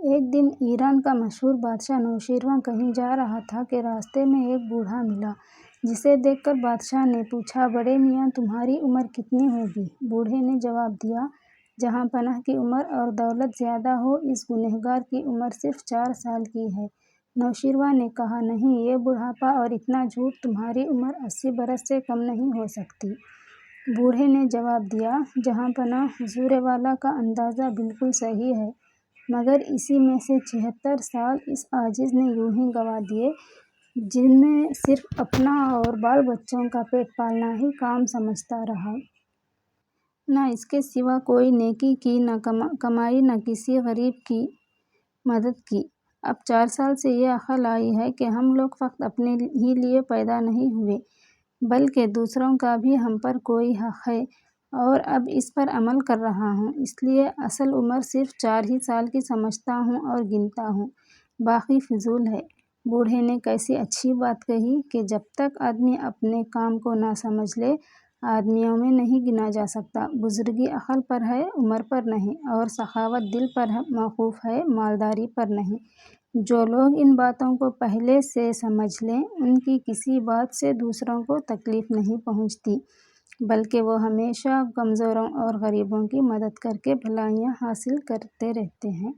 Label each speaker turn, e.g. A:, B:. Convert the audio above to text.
A: ایک دن ایران کا مشہور بادشاہ نوشیروان کہیں جا رہا تھا کہ راستے میں ایک بوڑھا ملا، جسے دیکھ کر بادشاہ نے پوچھا، بڑے میاں تمہاری عمر کتنی ہوگی؟ بوڑھے نے جواب دیا، جہاں پناہ کی عمر اور دولت زیادہ ہو، اس گنہگار کی عمر صرف 4 سال کی ہے۔ نوشیروان نے کہا، نہیں، یہ بڑھاپا اور اتنا جھوٹ، تمہاری عمر 80 برس سے کم نہیں ہو سکتی۔ بوڑھے نے جواب دیا، جہاں پناہ، حضور والا کا اندازہ بالکل صحیح ہے، مگر اسی میں سے 76 سال اس عاجز نے یوں ہی گنوا دیے، جن میں صرف اپنا اور بال بچوں کا پیٹ پالنا ہی کام سمجھتا رہا۔ نہ اس کے سوا کوئی نیکی کی، نہ کمائی، نہ کسی غریب کی مدد کی۔ اب 4 سال سے یہ عقل آئی ہے کہ ہم لوگ فقط اپنے ہی لیے پیدا نہیں ہوئے، بلکہ دوسروں کا بھی ہم پر کوئی حق ہے، اور اب اس پر عمل کر رہا ہوں، اس لیے اصل عمر صرف 4 ہی سال کی سمجھتا ہوں اور گنتا ہوں، باقی فضول ہے۔ بوڑھے نے کیسی اچھی بات کہی کہ جب تک آدمی اپنے کام کو نہ سمجھ لے، آدمیوں میں نہیں گنا جا سکتا۔ بزرگی عقل پر ہے، عمر پر نہیں، اور سخاوت دل پر موقوف ہے، مالداری پر نہیں۔ جو لوگ ان باتوں کو پہلے سے سمجھ لیں، ان کی کسی بات سے دوسروں کو تکلیف نہیں پہنچتی، بلکہ وہ ہمیشہ کمزوروں اور غریبوں کی مدد کر کے بھلائیاں حاصل کرتے رہتے ہیں۔